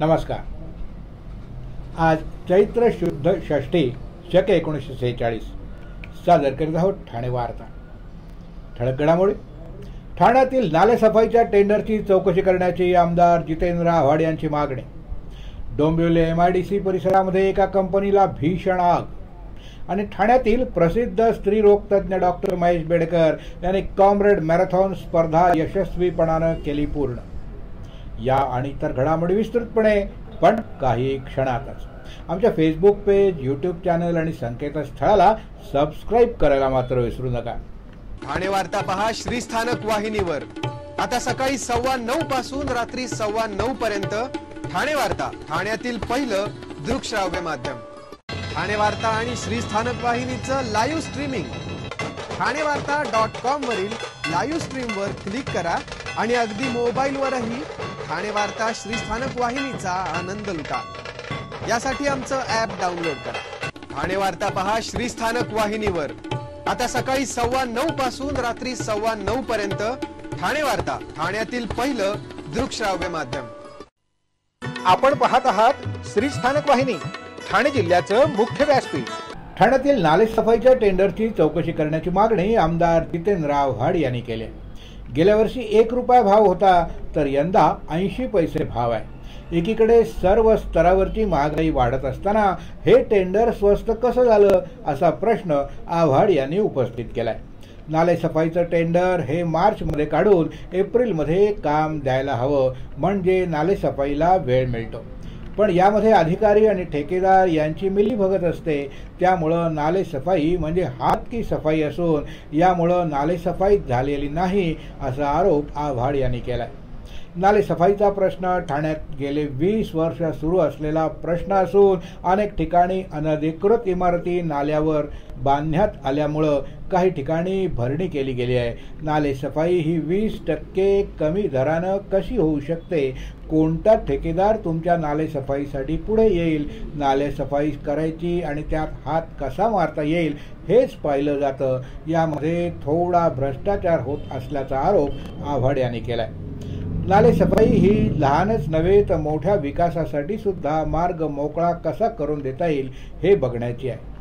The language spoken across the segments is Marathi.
नमस्कार। आज चैत्र शुद्ध षष्ठी शक 1946 सादर करीत आहोत ठाणे वार्ता। ठळक घडामोडी। ठाण्यातील नालेसफाईच्या टेंडरची चौकशी करण्याची आमदार जितेंद्र आव्हाड यांची मागणी। डोंबिवली MIDC परिसरामध्ये एका कंपनीला भीषण आग। आणि ठाण्यातील प्रसिद्ध स्त्रीरोग तज्ञ डॉक्टर महेश बेडेकर यांनी कॉम्रेड मॅरेथॉन स्पर्धा यशस्वीपणाने केली पूर्ण। या आणि इतर घडामोडी विस्तृतपणे पण काही क्षणातच। आमच्या फेसबुक पेज, यूट्यूब चॅनल आणि संकेतस्थळाला सबस्क्राईब करायला मात्र विसरू नका। ठाणे वार्ता पहा श्रीस्थानक वाहिनीवर। आता सकाळी 9:15 पासून रात्री 9:15 पर्यंत ठाणे वार्ता, ठाण्यातील पहिलं दृकश्राव्य माध्यम। ठाणे वार्ता आणि श्रीस्थानक वाहिनीचं लाईव्ह स्ट्रीमिंग ठाणेवार्ता.com वरील लाईव्ह स्ट्रीमवर क्लिक करा आणि अगदी मोबाईलवरही ठाणे वार्ता श्रीस्थानक वाहिनीचा आनंद लुटा। यासाठी आमचं ॲप डाउनलोड करा। ठाणे वार्ता पहा श्रीस्थानक वाहिनीवर। आता सकाळी 9:15 पासून रात्री 9:15 पर्यंत ठाणे वार्ता, ठाण्यातील पहिलं दृकश्राव्य माध्यम। आपण पाहत आहात श्रीस्थानक वाहिनी, ठाणे जिल्ह्याचं मुख्य व्यासपीठ। ठाण्यातील नालेसफाईच्या टेंडरची चौकशी करण्याची मागणी आमदार जितेंद्र आव्हाड यांनी केली। गेल्या वर्षी 1 रुपया भाव होता, तर यंदा 80 पैसे भाव आहे। एकीकडे सर्व स्तरावरची महागाई वाढत असताना हे टेंडर स्वस्त कसं झालं असा प्रश्न आव्हाड यांनी उपस्थित केलाय। नालेसफाईचं टेंडर हे मार्चमध्ये काढून एप्रिलमध्ये काम द्यायला हवं, म्हणजे नालेसफाईला वेळ मिळतो। पण यामध्ये अधिकारी आणि ठेकेदार यांची मिलीभगत असते। त्यामुळं नालेसफाई म्हणजे हात की सफाई असून यामुळं नालेसफाई झालेली नाही असा आरोप आव्हाड यांनी केलाय। नालेसफाईचा प्रश्न ठाण्यात गेले 20 वर्ष सुरू असलेला प्रश्न असून अनेक ठिकाणी अनधिकृत इमारती नाल्यावर बांधण्यात आल्यामुळं काही ठिकाणी भरणी केली गेली आहे। नालेसफाई ही 20% कमी दरानं कशी होऊ शकते? कोणता ठेकेदार तुमच्या नालेसफाईसाठी पुढे येईल? नालेसफाई करायची आणि त्यात हात कसा मारता येईल हेच पाहिलं जातं। यामध्ये थोडा भ्रष्टाचार होत असल्याचा आरोप आव्हाड यांनी केलाय। नालेसफाई ही लहानच नव्हे तर मोठ्या विकासासाठी सुद्धा मार्ग मोकळा कसा करून देता येईल हे बघण्याची आहे।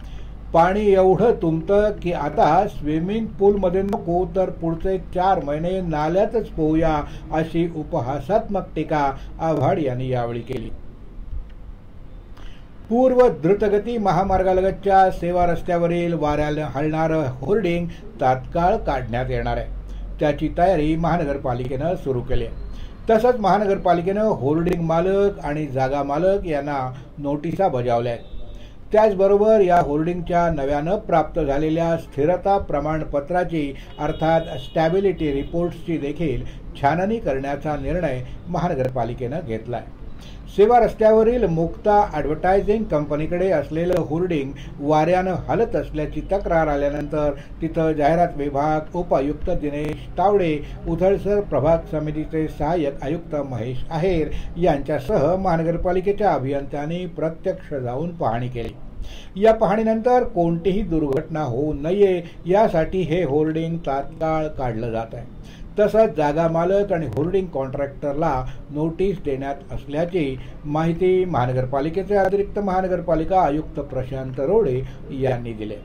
पाणी एवढं तुंबतं की आता स्विमिंग पूलमध्ये नको तर पुढचे 4 महिने नाल्यातच पोहूया अशी उपहासात्मक टीका आव्हाड यांनी यावेळी केली। पूर्व द्रुतगती महामार्गालगतच्या सेवा रस्त्यावरील वाऱ्याला हलणारं होर्डिंग तात्काळ काढण्यात येणार आहे। त्याची तयारी महानगरपालिकेनं सुरू केली आहे। तसंच महानगरपालिकेनं होर्डिंग मालक आणि जागा मालक यांना नोटिसा बजावल्या आहेत। त्याचबरोबर या होर्डिंगच्या नव्यानं प्राप्त झालेल्या स्थिरता प्रमाणपत्राची अर्थात स्टॅबिलिटी रिपोर्ट्सची देखील छाननी करण्याचा निर्णय महानगरपालिकेनं घेतला आहे। सेवा रस्त्यावरील मुक्ता ॲडव्हर्टायझिंग कंपनीकडे असलेलं होर्डिंग वाऱ्यानं हलत असल्याची तक्रार आल्यानंतर तिथं जाहिरात विभाग उपायुक्त दिनेश तावडे, उथळसर प्रभाग समितीचे सहाय्यक आयुक्त महेश आहेर यांच्यासह महानगरपालिकेच्या अभियंत्यांनी प्रत्यक्ष जाऊन पाहणी केली। या पाहणीनंतर कोणतीही दुर्घटना होऊ नये यासाठी हे होर्डिंग तात्काळ काढलं जात आहे। तसंच जागा मालक आणि होर्डिंग कॉन्ट्रॅक्टरला नोटीस देण्यात असल्याची माहिती महानगरपालिकेचे अतिरिक्त महानगरपालिका आयुक्त प्रशांत रोडे यांनी दिली।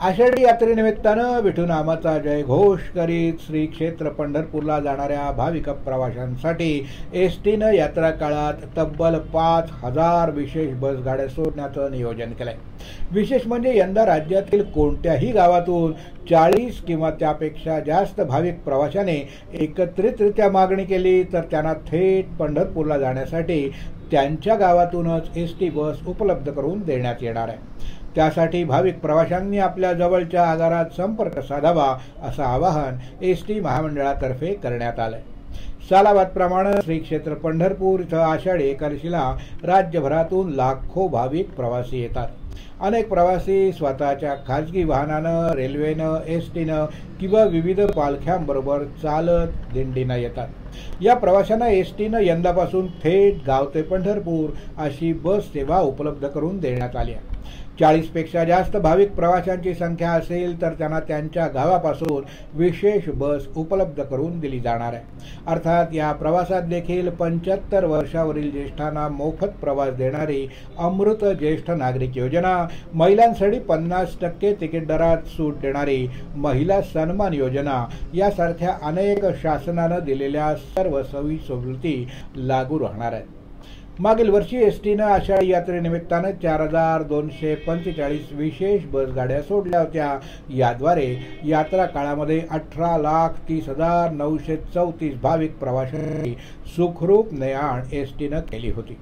आषाढी यात्रेनिमित्तानं विठुनामाचा जयघोष करीत श्री क्षेत्र पंढरपूरला जाणाऱ्या भाविक प्रवाशांसाठी एसटीनं यात्रा काळात तब्बल 5,000 विशेष बसगाड्या सोडण्याचं नियोजन केलंय। विशेष म्हणजे यंदा राज्यातील कोणत्याही गावातून 40 किंवा त्यापेक्षा जास्त भाविक प्रवाशाने एकत्रितरित्या मागणी केली तर त्यांना थेट पंढरपूरला जाण्यासाठी त्यांच्या गावातूनच एसटी बस उपलब्ध करून देण्यात येणार आहे। त्यासाठी भाविक प्रवाशांनी आपल्या जवळच्या आगारात संपर्क साधावा असं आवाहन एसटी महामंडळातर्फे करण्यात आलंय। सालाबादप्रमाणे श्री क्षेत्र पंढरपूर इथं आषाढी एकादशीला राज्यभरातून लाखो भाविक प्रवासी येतात। अनेक प्रवासी स्वतःच्या खाजगी वाहनानं, रेल्वेनं, एसटीनं किंवा विविध पालख्यांबरोबर चालत दिंडीनं येतात। या प्रवाशांना एसटीनं यंदापासून थेट गाव ते पंढरपूर अशी बस सेवा उपलब्ध करून देण्यात आली आहे. 40 पेक्षा जास्त भाविक प्रवाशांची संख्या असेल तर त्यांना त्यांच्या गावापासून विशेष बस उपलब्ध करून दिली जाणार आहे. अर्थात या प्रवासात देखील 75 वर्षावरील ज्येष्ठांना मोफत प्रवास देणारी अमृत ज्येष्ठ नागरिक योजना, महिलांसाठी 50% तिकीट दरात सूट देणारी महिला सन्मान योजना यासारख्या अनेक शासनानं दिलेल्या सर्व सोयी सवलती लागू राहणार आहेत. मागील वर्षी एसटीनं आषाढी यात्रेनिमित्तानं 4245 विशेष बसगाड्या सोडल्या होत्या. याद्वारे यात्रा काळामध्ये 18,30,934 भाविक प्रवाशांची सुखरूप ने-आण एसटीनं केली होती.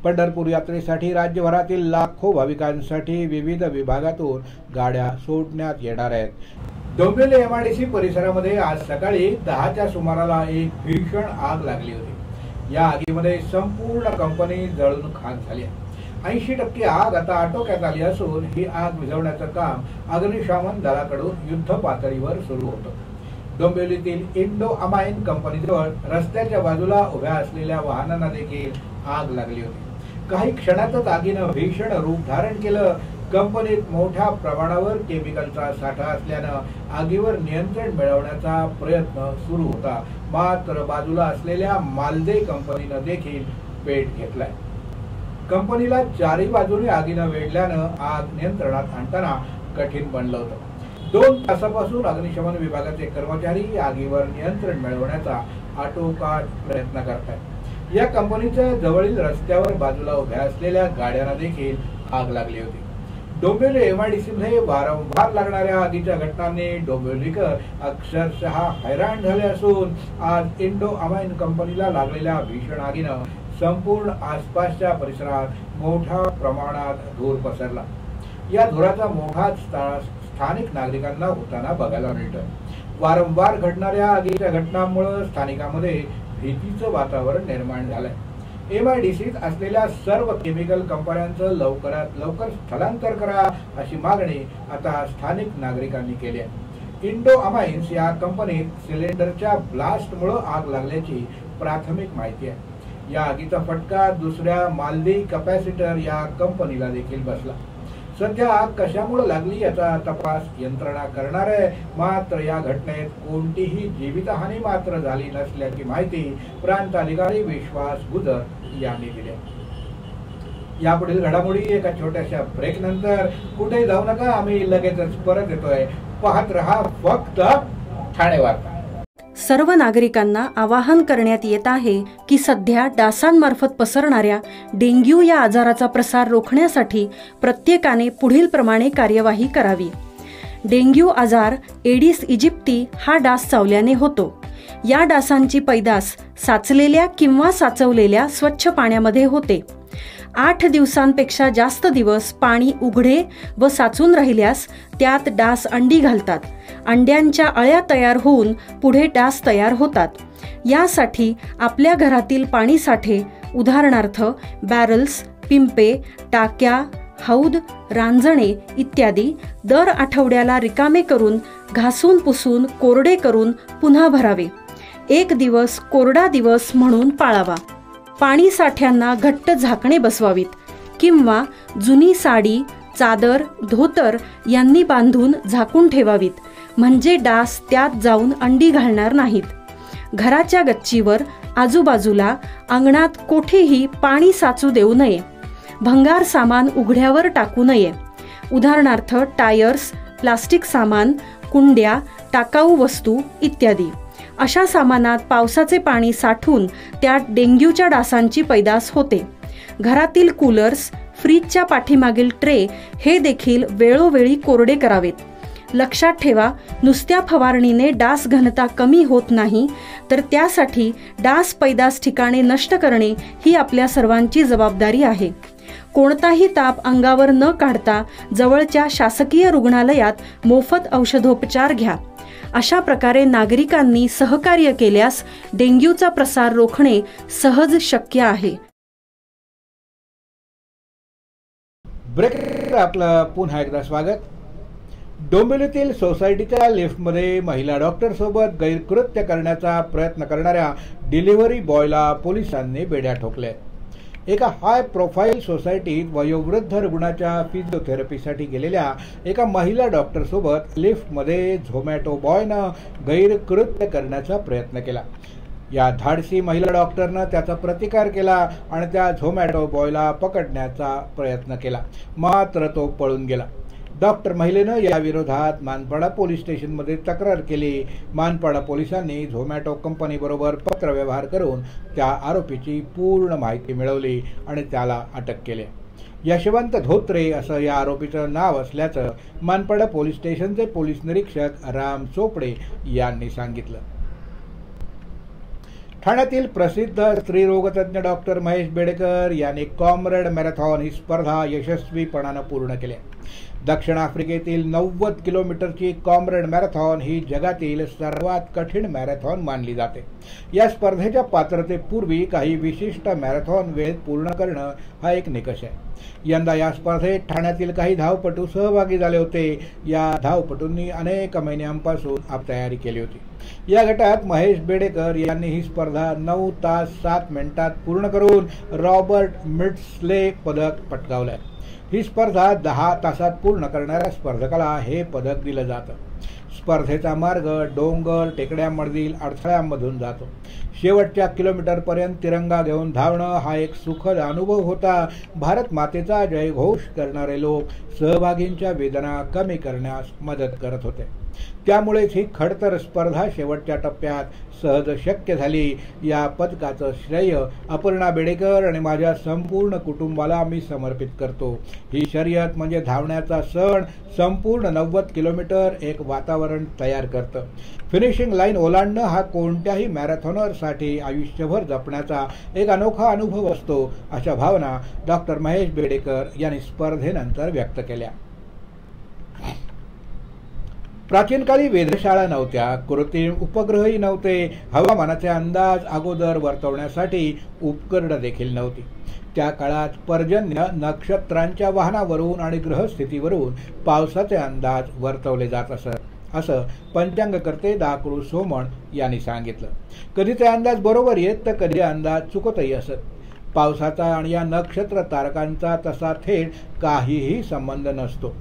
पंढरपूर यात्रेसाठी राज्यभरातील लाखो भाविकांसाठी विविध विभागातून गाड्या सोडण्यात येणार आहेत. डोंबिवली MIDC परिसरामध्ये आज सकाळी 10च्या सुमाराला एक भीषण आग लागली होती. या आगीमध्ये संपूर्ण कंपनी जळून खाक झाली आहे. 80% आग आता आटोक्यात आली असून ही आग विझवण्याचं काम अग्निशमन दलाकडून युद्ध पातळीवर सुरू होतं. डोंबिवलीतील इंडो अमाइन कंपनीजवळ रस्त्याच्या बाजूला उभ्या असलेल्या वाहनांना देखील आग लागली होती. काही क्षणातच आगीनं भीषण रूप धारण केलं. कंपनीत मोठ्या प्रमाणावर केमिकलचा साठा असल्यानं आगीवर नियंत्रण मिळवण्याचा प्रयत्न सुरू होता. मात्र बाजूला असलेल्या मालदे कंपनीनं देखील पेट घेतलाय. कंपनीला चारही बाजूने आगीनं वेढल्यानं आग नियंत्रणात आणताना कठीण बनलं होतं. 2 तासापासून अग्निशमन विभागाचे कर्मचारी आगीवर नियंत्रण मिळवण्याचा आटोकाट प्रयत्न करतात. या कंपनीच्या जवळील रस्त्यावर बाजूला उभ्या असलेल्या गाड्यांना देखील आग लागली होती. डोंबिवली MIDC मध्ये वारंवार लागणाऱ्या आगीच्या घटनांनी डोंबिवलीकर अक्षरशः हैराण झाले असून आज इंडो अमाइन कंपनीला लागलेल्या भीषण आगीनं संपूर्ण आसपासच्या परिसरात मोठ्या प्रमाणात धूर पसरला. या धुराचा मोठा स्थानिक नागरिकांना होताना बघायला मिळतोय. वारंवार घडणाऱ्या आगीच्या घटनांमुळे स्थानिकांमध्ये भीतीचं वातावरण निर्माण झालंय. MIDCत असलेल्या सर्व केमिकल कंपन्यांचं लवकरात लवकर स्थलांतर करा अशी मागणी आता स्थानिक नागरिकांनी केली आहे. इंडो अमाइन्स या कंपनीत सिलेंडरच्या ब्लास्टमुळे आग लागल्याची प्राथमिक माहिती आहे. या आगीचा फटका दुसऱ्या मालदी कॅपॅसिटर या कंपनीला देखील बसला. सध्या आग कशामुळे लागली याचा तपास यंत्रणा करणार आहे. मात्र या घटनेत कोणतीही जीवितहानी मात्र झाली नसल्याची माहिती प्रांत अधिकारी विश्वास गुजर यांनी दिली. यापुढील घडामोडी एका छोट्याशा ब्रेक नंतर कुठे जाऊ नका, आम्ही लगेचच परत येतोय. पाहत रहा फक्त ठाणे वार्ता. सर्व नागरिकांना आवाहन करण्यात येत आहे की सध्या डासांमार्फत पसरणाऱ्या डेंग्यू या आजाराचा प्रसार रोखण्यासाठी प्रत्येकाने पुढील प्रमाणे कार्यवाही करावी. डेंग्यू आजार एडिस इजिप्ती हा डास चावल्याने होतो. या डासांची पैदास साचलेल्या किंवा साचवलेल्या स्वच्छ पाण्यामध्ये होते. 8 दिवसांपेक्षा जास्त दिवस पाणी उघडे व साचून राहिल्यास त्यात डास अंडी घालतात. अंड्यांच्या अळ्या तयार होऊन पुढे डास तयार होतात. यासाठी आपल्या घरातील पाणी साठे उदाहरणार्थ बॅरल्स, पिंपे, टाक्या, हौद, रांजणे इत्यादी दर आठवड्याला रिकामे करून घासून पुसून कोरडे करून पुन्हा भरावे. 1 दिवस कोरडा दिवस म्हणून पाळावा. पाणी साठ्यांना घट्ट झाकणे बसवावीत किंवा जुनी साडी, चादर, धोतर यांनी बांधून झाकून ठेवावीत, म्हणजे डास त्यात जाऊन अंडी घालणार नाहीत. घराच्या गच्चीवर, आजूबाजूला, अंगणात कोठेही पाणी साचू देऊ नये. भंगार सामान उघड्यावर टाकू नये. उदाहरणार्थ टायर्स, प्लास्टिक सामान, कुंड्या, टाकाऊ वस्तू इत्यादी. अशा सामानात पावसाचे पाणी साठून त्यात डेंग्यूच्या डासांची पैदास होते. घरातील कूलर्स, फ्रीजच्या पाठीमागील ट्रे हे देखील वेळोवेळी कोरडे करावेत. लक्षात ठेवा, नुसत्या फवारणीने डास घनता कमी होत नाही, तर त्यासाठी डास पैदास ठिकाणे नष्ट करणे ही आपल्या सर्वांची जबाबदारी आहे. कोणताही ताप अंगावर न काढता जवळच्या शासकीय रुग्णालयात मोफत औषधोपचार घ्या. अशा प्रकारे नागरिकांनी सहकार्य केल्यास डेंग्यूचा प्रसार रोखणे सहज शक्य आहे. ब्रेक आपलं पुन्हा एकदा स्वागत. डोंबिवलीतील सोसायटीच्या लिफ्टमध्ये महिला डॉक्टरसोबत गैरकृत्य करण्याचा प्रयत्न करणाऱ्या डिलिव्हरी बॉयला पोलिसांनी बेड्या ठोकल्या. एका हाय प्रोफाईल सोसायटीत वयोवृद्ध रुग्णाच्या फिजिओथेरपीसाठी गेलेल्या एका महिला डॉक्टरसोबत लिफ्टमध्ये झोमॅटो बॉयनं गैरकृत्य करण्याचा प्रयत्न केला. या धाडसी महिला डॉक्टरनं त्याचा प्रतिकार केला आणि त्या झोमॅटो बॉयला पकडण्याचा प्रयत्न केला, मात्र तो पळून गेला. डॉक्टर महिलेनं या विरोधात मानपाडा पोलीस स्टेशनमध्ये तक्रार केली. मानपाडा पोलिसांनी झोमॅटो कंपनीबरोबर पत्रव्यवहार करून त्या आरोपीची पूर्ण माहिती मिळवली आणि त्याला अटक केली. यशवंत धोत्रे असं या आरोपीचं नाव असल्याचं मानपाडा पोलीस स्टेशनचे पोलीस निरीक्षक राम चोपडे यांनी सांगितलं. ठाण्यातील प्रसिद्ध स्त्रीरोगतज्ञ डॉक्टर महेश बेडेकर यांनी कॉम्रेड मॅरेथॉन ही स्पर्धा यशस्वीपणानं पूर्ण केली. दक्षिण आफ्रिकेतील 90 किलोमीटरची कॉम्रेड मॅरेथॉन ही जगातील सर्वात कठीण मॅरेथॉन मानली जाते. या स्पर्धेच्या पात्रतेपूर्वी काही विशिष्ट मॅरेथॉन वेळेत पूर्ण करणं हा एक निकष आहे. यंदा या स्पर्धेत ठाण्यातील काही धावपटू सहभागी झाले होते. या धावपटूंनी अनेक महिन्यांपासून तयारी केली होती. या गटात महेश बेडेकर यांनी ही स्पर्धा 9 तास 7 मिनिटात पूर्ण करून रॉबर्ट मिट्सले पदक पटकावलंय. ही स्पर्धा 10 तासात पूर्ण करणाऱ्या स्पर्धकाला हे पदक दिलं जातं. स्पर्धेचा मार्ग डोंगर टेकड्यांमधील अडथळ्यांमधून जातो. शेवटच्या किलोमीटरपर्यंत तिरंगा घेऊन धावणं हा एक सुखद अनुभव होता. भारत मातेचा जयघोष करणारे लोक सहभागींच्या वेदना कमी करण्यास मदत करत होते. त्यामुळेच ही खडतर स्पर्धा शेवटच्या टप्प्यात सहज शक्य झाली. या पदकाचं श्रेय अपर्णा बेडेकर आणि माझ्या संपूर्ण कुटुंबाला मी समर्पित करतो. ही शर्यत म्हणजे धावण्याचा सण. संपूर्ण 90 किलोमीटर एक वातावरण तयार करतं. फिनिशिंग लाईन ओलांडणं हा कोणत्याही मॅरेथॉनरसाठी आयुष्यभर जपण्याचा एक अनोखा अनुभव असतो, अशा भावना डॉक्टर महेश बेडेकर यांनी स्पर्धेनंतर व्यक्त केल्या. प्राचीन काळी वेधशाळा नव्हत्या, कृत्रिम उपग्रहही नव्हते, हवामानाचे अंदाज अगोदर वर्तवण्यासाठी उपकरणं देखील नव्हती. त्या काळात पर्जन्य नक्षत्रांच्या वाहनावरून आणि ग्रहस्थितीवरून पावसाचे अंदाज वर्तवले जात असत, असं पंचांगकर्ते दाकरू सोमण यांनी सांगितलं. कधी ते अंदाज बरोबर येत तर कधी अंदाज चुकतही असत. पावसाचा आणि या नक्षत्र तारकांचा तसा थेट काहीही संबंध नसतो.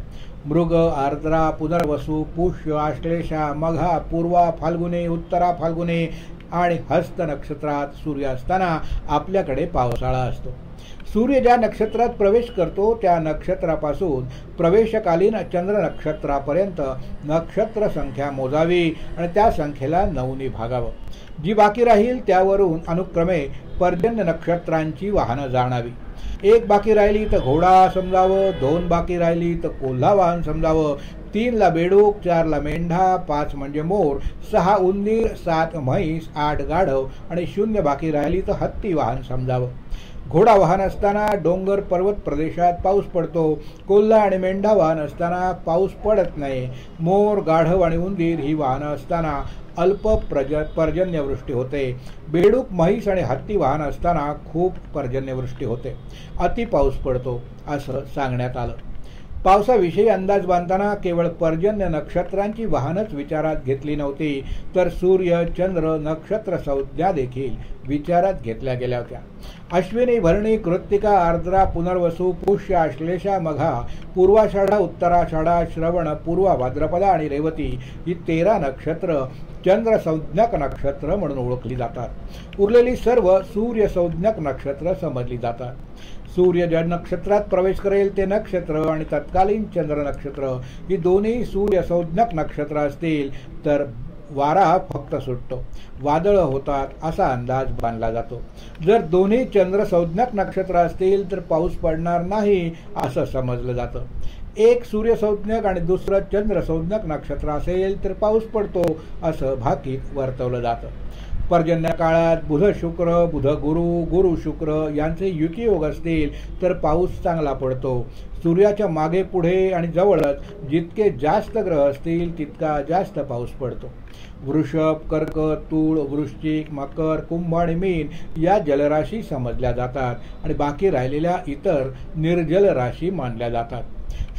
मृग, आर्द्रा, पुनर्वसू, पुष्य, आश्लेषा, मघा, पूर्वा फाल्गुने, उत्तरा फाल्गुने आणि हस्त नक्षत्रात सूर्य असताना आपल्याकडे पावसाळा असतो. सूर्य ज्या नक्षत्रात प्रवेश करतो त्या नक्षत्रापासून प्रवेशकालीन चंद्र नक्षत्रापर्यंत नक्षत्र संख्या मोजावी आणि त्या संख्येला 9ने भागावं. जी बाकी राहील त्यावरून अनुक्रमे पर्जन्य नक्षत्रांची वाहनं जाणावी. 1 बाकी राहिली तर घोडा समजावं, 2 बाकी राहिली तर कोल्हा वाहन समजावं, 3ला बेडूक, 4ला मेंढा, 5 म्हणजे मोर, 6 उंदीर, 7 म्हैस, 8 गाढव आणि 0 बाकी राहिली तर हत्ती वाहन समजावं. घोडा वाहन असताना डोंगर पर्वत प्रदेशात पाऊस पडतो. कोल्हा आणि मेंढा वाहन असताना पाऊस पडत नाही. मोर, गाढव आणि उंदीर ही वाहनं असताना अल्प पर्जन्यवृष्टी होते. बेडूक, म्हैस आणि हत्ती वाहन असताना खूप पर्जन्यवृष्टी होते, अति पाऊस पडतो, असं सांगण्यात आलं. पावसाविषयी अंदाज बांधताना केवळ पर्जन्य नक्षत्रांची वाहनच विचारात घेतली नव्हती, तर सूर्य, चंद्र, नक्षत्र संज्ञा देखील विचारात घेतल्या गेल्या होत्या. अश्विनी, भरणी, कृत्तिका, आर्द्रा, पुनर्वसू, पुष्य, आश्लेषा, मघा, पूर्वाषाढा, उत्तराषाढा, श्रवण, पूर्वा भाद्रपदा आणि रेवती ही 13 नक्षत्र चंद्र संज्ञक नक्षत्र म्हणून ओळखली जातात. उरलेली सर्व सूर्य संज्ञक नक्षत्र समजली जातात. सूर्य ज्या नक्षत्रात प्रवेश करेल ते नक्षत्र आणि तत्कालीन चंद्र नक्षत्र ही दोन्ही सूर्य संज्ञक नक्षत्र असतील तर वारा फक्त सुटतो, वादळ होतात असा अंदाज बांधला जातो. जर दोन्ही चंद्र संज्ञक नक्षत्र असतील तर पाऊस पडणार नाही असं समजलं जातं. एक सूर्य संज्ञक आणि दुसरं चंद्र संज्ञक नक्षत्र असेल तर पाऊस पडतो असं भाकीत वर्तवलं जातं. पर्जन्य काळात बुध शुक्र, बुध गुरु, गुरु शुक्र यांचे युतियोग असतील तर पाऊस चांगला पडतो. सूर्याच्या मागे पुढे आणि जवळच जितके जास्त ग्रह असतील तितका जास्त पाऊस पडतो. वृषभ, कर्क, तूळ, वृश्चिक, मकर, कुंभ आणि मीन या जलराशी समजल्या जातात आणि बाकी राहिलेल्या इतर निर्जल राशी मानल्या जातात.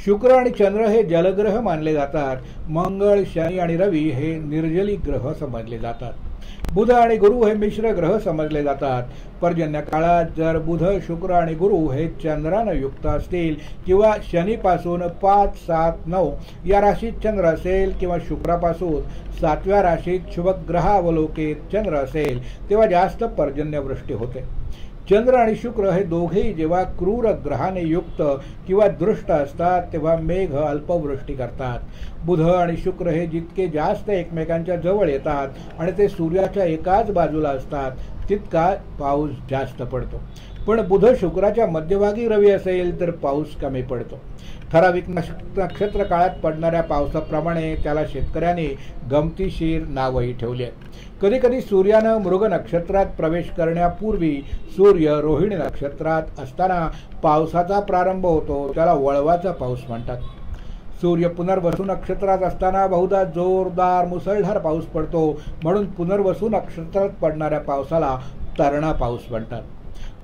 शुक्र आणि चंद्र हे जलग्रह मानले जातात. मंगळ, शनी आणि रवी हे निर्जली ग्रह समजले जातात. बुध आणि गुरु हे मिश्र ग्रह समजले जातात. पर्जन्य काळात जर बुध, शुक्र आणि गुरु हे चंद्रानं युक्त असतील किंवा शनीपासून 5, 7, 9 या राशीत चंद्र असेल किंवा शुक्रापासून 7व्या राशीत शुभग्रहावलोकित चंद्र असेल तेव्हा जास्त पर्जन्यवृष्टी होते. चंद्र आणि शुक्र हे दोघेही जेव्हा क्रूर ग्रहाने युक्त किंवा दृष्ट असतात तेव्हा मेघ अल्पवृष्टी करतात. बुध आणि शुक्र हे जितके जास्त एकमेकांच्या जवळ येतात आणि ते सूर्याच्या एकाच बाजूला असतात तितका पाऊस जास्त पडतो. पण बुध शुक्राच्या मध्यभागी रवी असेल तर पाऊस कमी पडतो. ठराविक नक्षत्र काळात पडणाऱ्या पावसाप्रमाणे त्याला शेतकऱ्यांनी गमतीशीर नावही ठेवली आहेत. कधी कधी सूर्यानं मृग नक्षत्रात प्रवेश करण्यापूर्वी सूर्य रोहिणी नक्षत्रात असताना पावसाचा प्रारंभ होतो, त्याला वळवाचा पाऊस म्हणतात. सूर्य पुनर्वसू नक्षत्रात असताना बहुधा जोरदार मुसळधार पाऊस पडतो, म्हणून पुनर्वसू नक्षत्रात पडणाऱ्या पावसाला तरणा पाऊस म्हणतात.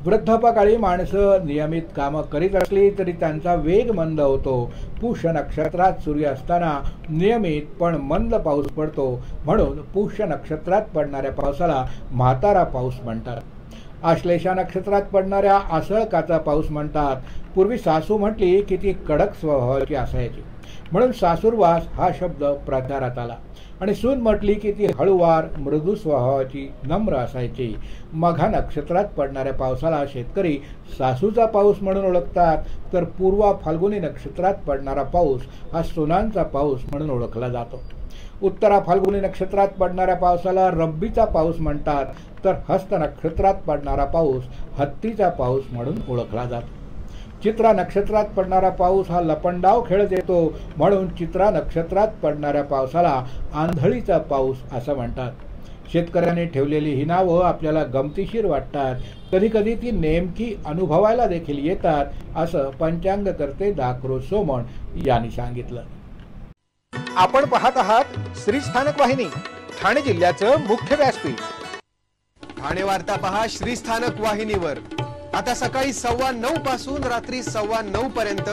वृद्धापकाळी माणसं नियमित कामं करीत असली तरी त्यांचा वेग मंद होतो. पुष्य नक्षत्रात सूर्य असताना नियमित पण मंद पाऊस पडतो, म्हणून पुष्य नक्षत्रात पडणाऱ्या पावसाला म्हातारा पाऊस म्हणतात. आश्लेषा नक्षत्रात पडणाऱ्या आसळकाचा पाऊस म्हणतात. पूर्वी सासू म्हटली की ती कडक स्वभावाची असायची, म्हणून सासूरवास हा शब्द प्रचारात आला. आणि सून म्हटली की ती हळूवार मृदू स्वभावाची, नम्र असायची. मघा नक्षत्रात पडणाऱ्या पावसाला शेतकरी सासूचा पाऊस म्हणून ओळखतात, तर पूर्वा फाल्गुनी नक्षत्रात पडणारा पाऊस हा सुनांचा पाऊस म्हणून ओळखला जातो. उत्तरा फाल्गुनी नक्षत्रात पडणाऱ्या पावसाला रब्बीचा पाऊस म्हणतात, तर हस्त नक्षत्रात पडणारा पाऊस हत्तीचा पाऊस म्हणून ओळखला जातो. चित्रा नक्षत्रात पडणारा पाऊस हा लपंडाव खेळत येतो, म्हणून चित्रा नक्षत्रात पडणाऱ्या पावसाला आंधळीचा पाऊस असं म्हणतात. शेतकऱ्यांनी ठेवलेली ही नावं आपल्याला गमतीशीर वाटतात, कधी कधी ती नेमकी अनुभवायला देखील येतात, असं पंचांगकर्ते दाखरो सोमण यांनी सांगितलं. आपण पाहत आहात श्री स्थानक वाहिनी, ठाणे जिल्ह्याचं मुख्य व्यासपीठ. ठाणे वार्ता पहा श्री स्थानक वाहिनीवर. आता सकाळी 9:15 पासून रात्री 9:15 पर्यंत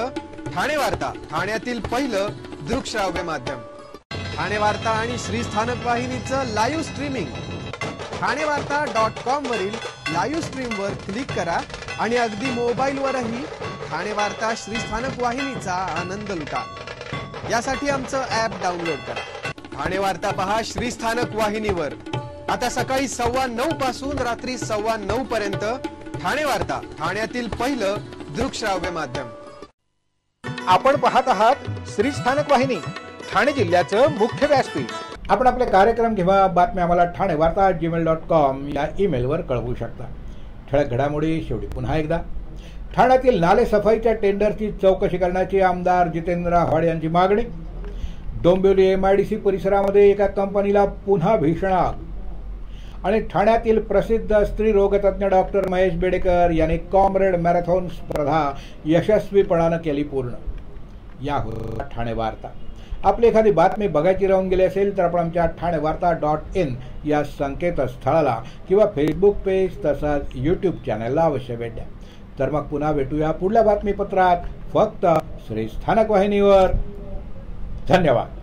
ठाणे वार्ता, ठाण्यातील पहिलं दृकश्राव्य माध्यम. ठाणे वार्ता आणि श्री स्थानक वाहिनीचं लाईव्ह स्ट्रीमिंग ठाणेवार्ता.com वरील लाईव्ह स्ट्रीमवर क्लिक करा आणि अगदी मोबाईलवरही ठाणे वार्ता श्री स्थानक वाहिनीचा आनंद लुटा. यासाठी आमचं ॲप डाउनलोड करा. ठाणे वार्ता पहा श्री स्थानक वाहिनीवर. आता सकाळी 9:15 पासून रात्री 9:15 पर्यंत ठाणे वार्ता, ठाण्यातील पहिलं दृकश्राव्य माध्यम. आपण पाहत आहात श्री स्थानक वाहिनी, ठाणे जिल्ह्याचं मुख्य व्यासपीठ. आपण आपले कार्यक्रम किंवा बातम्या आम्हाला ठाणेवार्ता@gmail.com या ईमेलवर कळवू शकता. ठळक घडामोडी शेवटी पुन्हा एकदा. ठाण्यातील नाले सफाईच्या टेंडरची चौकशी करण्याची आमदार जितेंद्र आव्हाड यांची मागणी. डोंबिवली MIDC परिसरामध्ये एका कंपनीला पुन्हा भीषण आग. आणि ठाण्यातील प्रसिद्ध स्त्रीरोगतज्ञ डॉक्टर महेश बेडेकर यांनी कॉम्रेड मॅरेथॉन स्पर्धा यशस्वीपणानं केली पूर्ण. या ठाणे वार्ता. आपली एखादी बातमी बघायची राहून गेली असेल तर आपण आमच्या ठाणेवार्ता.in या संकेतस्थळाला किंवा फेसबुक पेज तसंच YouTube चॅनलला अवश्य भेट द्या. तर मग पुन्हा भेटूया पुढल्या बातमीपत्रात, फक्त श्री स्थानक वाहिनीवर. धन्यवाद.